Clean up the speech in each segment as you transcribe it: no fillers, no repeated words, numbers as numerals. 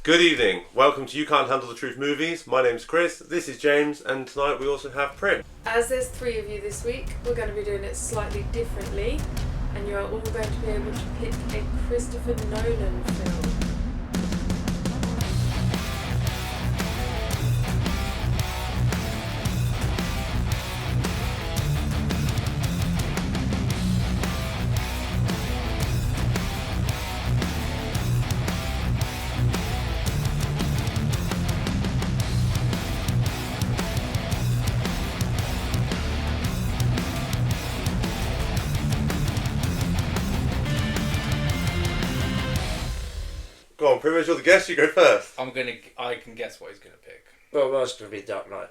Good evening. Welcome to You Can't Handle the Truth Movies. My name's Chris, this is James, and tonight we also have Prim. As there's three of you this week, we're going to be doing it slightly differently, and you are all going to be able to pick a Christopher Nolan film. Go on, Prim, as you're the guest, you go first. I can guess what he's gonna pick. Well, mine's going to be Dark Knight.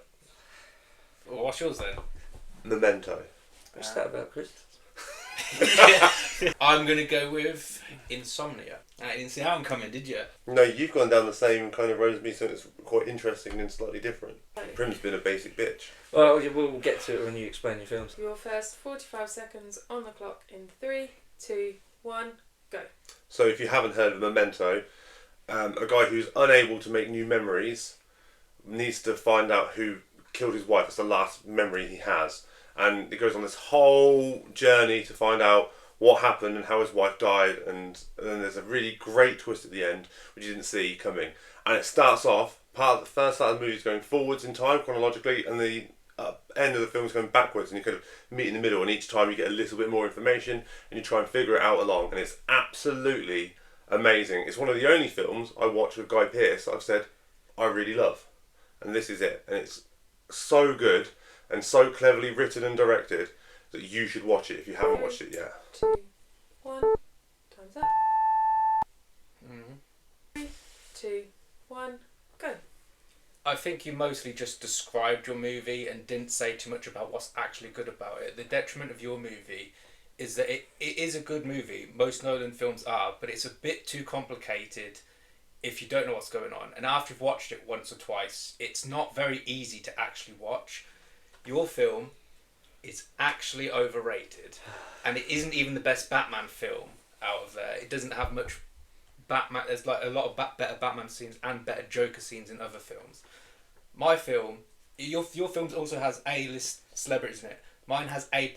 Well, what's yours then? Memento. What's that about, Chris? I'm gonna go with Insomnia. I didn't see how I'm coming, did you? No, you've gone down the same kind of road as me, so it's quite interesting and slightly different. Prim's been a basic bitch. Well, we'll get to it when you explain your films. Your first 45 seconds on the clock in 3, 2, 1, go. So if you haven't heard of Memento, a guy who's unable to make new memories needs to find out who killed his wife. It's the last memory he has. And it goes on this whole journey to find out what happened and how his wife died. And then there's a really great twist at the end, which you didn't see coming. And it starts off, the first part of the movie is going forwards in time chronologically, and the end of the film is going backwards, and you kind of meet in the middle, and each time you get a little bit more information and you try and figure it out along, and it's absolutely amazing. It's one of the only films I watch with Guy Pearce that I've said I really love, and this is it. And it's so good and so cleverly written and directed that you should watch it if you haven't watched it yet. 2, 1, time's up. 3, 2, 1, go. I think you mostly just described your movie and didn't say too much about what's actually good about it. The detriment of your movie is that it is a good movie. Most Nolan films are, but it's a bit too complicated if you don't know what's going on. And after you've watched it once or twice, it's not very easy to actually watch. Your film is actually overrated, and it isn't even the best Batman film out of there. It doesn't have much Batman. There's like a lot of better Batman scenes and better Joker scenes in other films. My film, your film also has A-list celebrities in it. Mine has A+.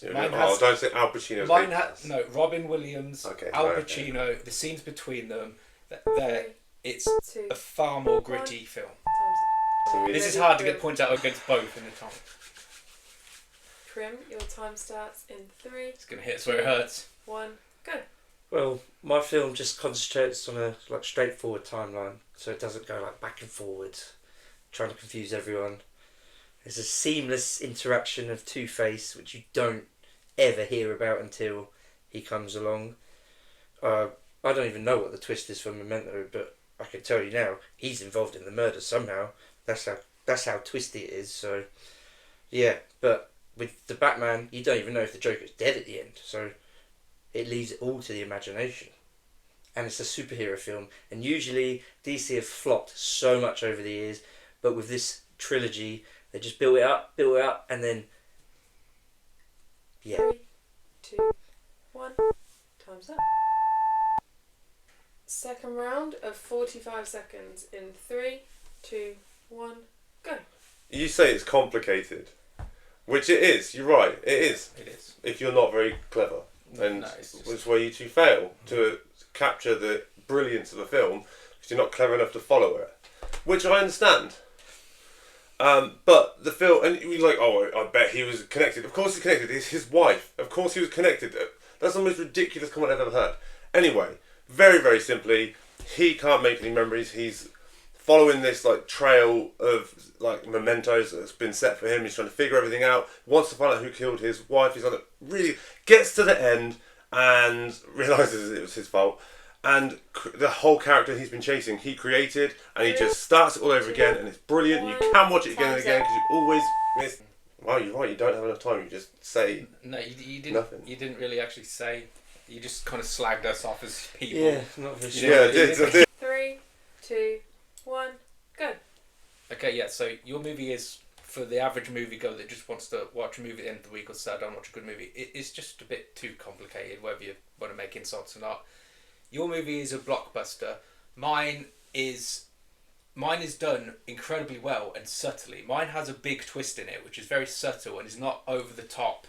Yeah, don't say Al Pacino's mine A+. no, Robin Williams, Okay, Al right, Pacino, the scenes between them. It's 2, a far more 1, gritty film. time's up. This is hard to get pointed out against both in the time. Prim, your time starts in 3, It's gonna hit us where it hurts. 1, go. Well, my film just concentrates on a straightforward timeline, so it doesn't go back and forward, trying to confuse everyone. There's a seamless interaction of Two-Face, which you don't ever hear about until he comes along. I don't even know what the twist is for Memento, but I can tell you now, he's involved in the murder somehow. That's how twisty it is. So, yeah. But with the Batman, you don't even know if the Joker's dead at the end. So, it leaves it all to the imagination. And it's a superhero film. And usually, DC have flopped so much over the years, but with this trilogy, they just built it up, and then, yeah. 3, 2, 1, time's up. Second round of 45 seconds in 3, 2, 1, go. You say it's complicated, which it is. You're right, it is. It is. If you're not very clever, and No, it's just- it's where you two fail to capture the brilliance of a film because you're not clever enough to follow it, which I understand. But the film, and you're like, oh, I bet he was connected. Of course he's connected. It's his wife. Of course he was connected. That's the most ridiculous comment I've ever heard. Anyway, very, very simply, he can't make any memories. He's following this trail of mementos that's been set for him. He's trying to figure everything out. Wants to find out who killed his wife. He's really gets to the end and realizes it was his fault. And the whole character he's been chasing, he created, and he just starts it all over again, and it's brilliant. And you can watch it again and again because you always miss. Wow, you're right. You don't have enough time. You just say No, you didn't. nothing. You didn't really actually say. You just kind of slagged us off as people. Yeah, not very sure. Yeah, I did. 3, 2, 1, go. Okay, yeah. So your movie is for the average moviegoer that just wants to watch a movie at the end of the week or sit down and watch a good movie. It's just a bit too complicated, whether you want to make insults or not. Your movie is a blockbuster. Mine is mine is done incredibly well and subtly. Mine has a big twist in it, which is very subtle and is not over the top.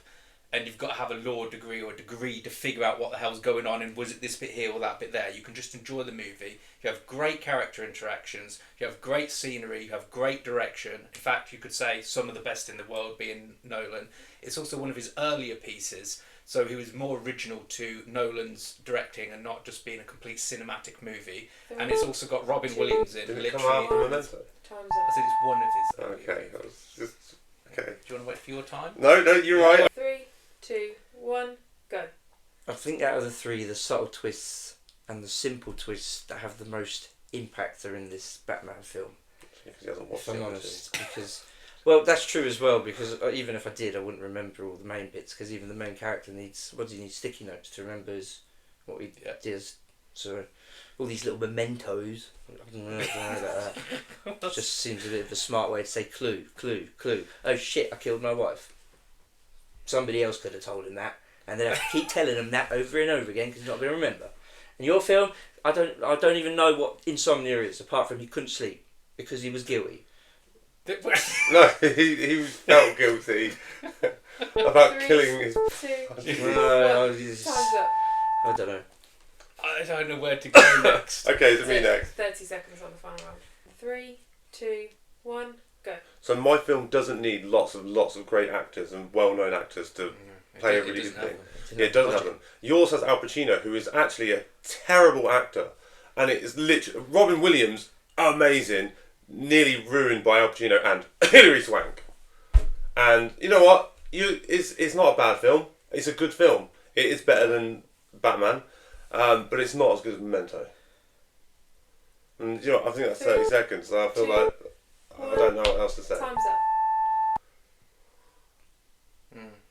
And you've got to have a law degree or a degree to figure out what the hell's going on and was it this bit here or that bit there. You can just enjoy the movie. You have great character interactions. You have great scenery. You have great direction. In fact, you could say some of the best in the world being Nolan. It's also one of his earlier pieces, so he was more original to Nolan's directing and not just being a complete cinematic movie. And it's also got Robin Williams in. Did it come out from Memento? Time's I up. said it's one of his earlier Okay, that was just... Okay. Do you want to wait for your time? No, you're right. 3, 2, 1, go. I think out of the three, the subtle twists and the simple twists that have the most impact are in this Batman film. Because he hasn't watched If I'm it. honest, because well, that's true as well. Because even if I did, I wouldn't remember all the main bits. Because even the main character needs sticky notes to remember what he does. So all these little mementos. I don't know about that. Just seems a bit of a smart way to say clue. Oh shit! I killed my wife. Somebody else could have told him that, and then have to keep telling him that over and over again because he's not going to remember. And your film, I don't even know what insomnia is apart from he couldn't sleep because he was guilty. No, he felt guilty about 3, killing his... 2, 1. Time's up. I don't know. I don't know where to go next. Okay, it's me next. 30 seconds on the final round. 3, 2, 1, go. So my film doesn't need lots of great actors and well-known actors to play a really good thing. Yeah, it doesn't have them. Yours has Al Pacino, who is actually a terrible actor, and it is literally Robin Williams, amazing, nearly ruined by Al Pacino and Hilary Swank. And you know what? It's not a bad film. It's a good film. It is better than Batman, but it's not as good as Memento. And you know, I think that's 30 seconds. So I feel like I don't know what else to say. Time's up.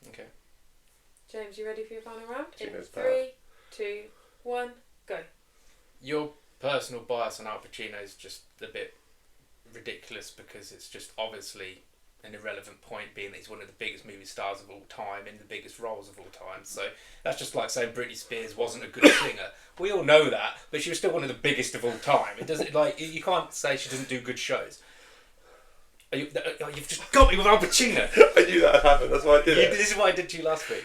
Okay. James, you ready for your final round? In Pacino's 3, bad. 2, 1, go. Your personal bias on Al Pacino is just a bit ridiculous because it's just obviously an irrelevant point, being that he's one of the biggest movie stars of all time in the biggest roles of all time. So that's just like saying Britney Spears wasn't a good singer. We all know that, but she was still one of the biggest of all time. It doesn't you can't say she doesn't do good shows. You've just got me with Al Pacino. I knew that would happen. That's why I did it. This is what I did to you last week.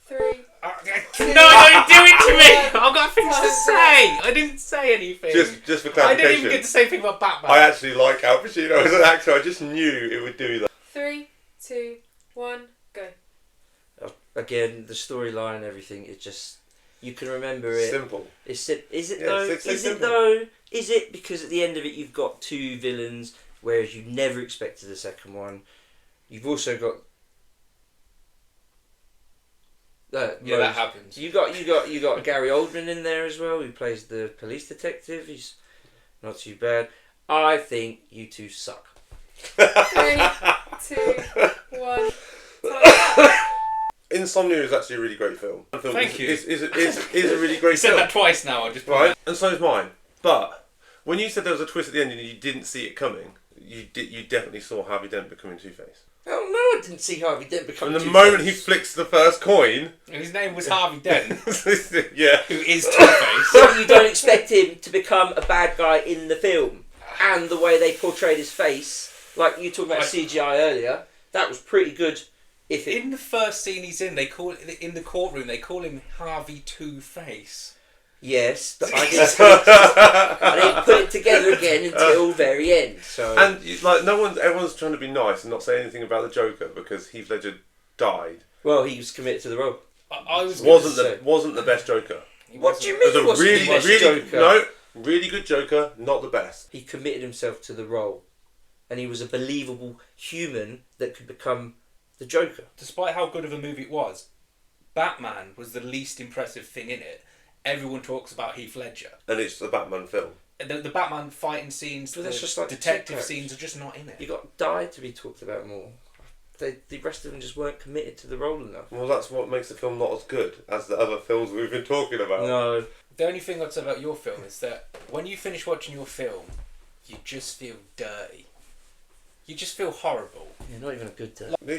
3. No, don't do it to me! I've got things to say! I didn't say anything. Just for I clarification, didn't even get to say anything about Batman. I actually like Al Pacino as an actor. I just knew it would do that. 3, 2, 1, go. Again, the storyline, everything. It just you can remember it. Simple. Is it Yeah, though? it's so Is it simple. though? Is it because at the end of it you've got two villains, whereas you never expected the second one. You've also got. That happens. You got Gary Oldman in there as well, who plays the police detective. He's not too bad. I think you two suck. 3, 2, 1. Time. Insomnia is actually a really great film. Thank you. Is a really You great said film. that twice now. I just Right, and so is mine. But when you said there was a twist at the end and you didn't see it coming, you definitely saw Harvey Dent becoming Two-Face. Oh no, I didn't see Harvey Dent become. And the Two-Face. moment he flicks the first coin, His name was Harvey Dent, yeah. who is Two-Face. So you don't expect him to become a bad guy in the film, and the way they portrayed his face, like you talked about CGI earlier, that was pretty good. If it, In the first scene he's in, in the courtroom, they call him Harvey Two-Face. yes, but I didn't put it together again until very end. So And everyone's trying to be nice and not say anything about the Joker because Heath Ledger died. well, he was committed to the role. I was Wasn't the best Joker. What do you It mean? was a He wasn't the best Joker? really good Joker, not the best. He committed himself to the role, and he was a believable human that could become the Joker. Despite how good of a movie it was, Batman was the least impressive thing in it. Everyone talks about Heath Ledger. And it's the Batman film. The Batman fighting scenes, But the that's just like detective two-packs. scenes are just not in it. You got died to be talked about more. The rest of them just weren't committed to the role enough. Well, that's what makes the film not as good as the other films we've been talking about. No. The only thing I'd say about your film is that when you finish watching your film, you just feel dirty. You just feel horrible. You're not even a good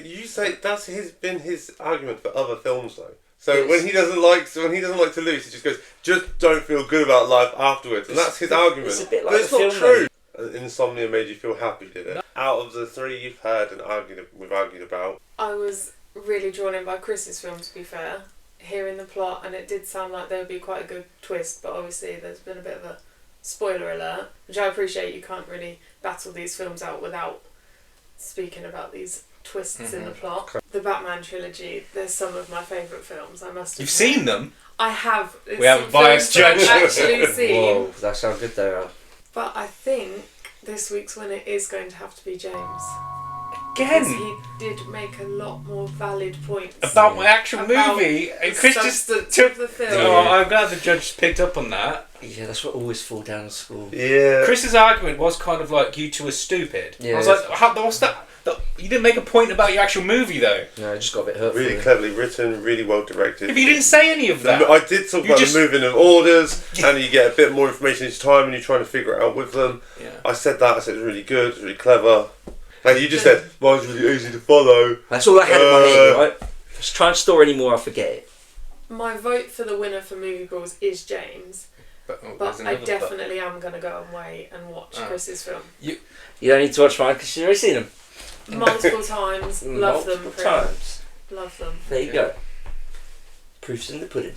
You say that's been his argument for other films though. So when he doesn't like to lose, he just goes, just don't feel good about life afterwards, and that's his argument. It's a bit like but it's the not film, true. Insomnia made you feel happy, did it? No. Out of the three you've heard and we've argued about, I was really drawn in by Chris's film, to be fair. Hearing the plot, and it did sound like there would be quite a good twist, but obviously there's been a bit of a spoiler alert, which I appreciate. You can't really battle these films out without speaking about these twists in the plot. The Batman trilogy, they're some of my favourite films, I must admit. You've seen them? I have. It's We have a biased films judge. that I've actually seen. Whoa, that's how good they are. But I think this week's winner is going to have to be James. Because Again? he did make a lot more valid points. About my actual About movie, and the Chris just substance took of the film. Oh, I'm glad the judge picked up on that. Yeah, that's what always fall down at school. yeah. Chris's argument was kind of like, you two are stupid. Yeah. I was like, what's that? You didn't make a point about your actual movie, though. No, I just got a bit hurtful. Really cleverly written, really well directed. If you didn't say any of that. I did talk You about just- the moving of orders, and you get a bit more information each time, and you're trying to figure it out with them. Yeah. I said that. I said it was really good, it was really clever. And you just said mine's really easy to follow. That's all I had in my head, right? Just try and store any more, I forget it. My vote for the winner for Movie Brawls is James, But but I definitely am going to go and wait and watch Chris's film. You don't need to watch mine because you've already seen them. Multiple times, love them. Multiple Prim. times. Love them. There you go. Proof's in the pudding.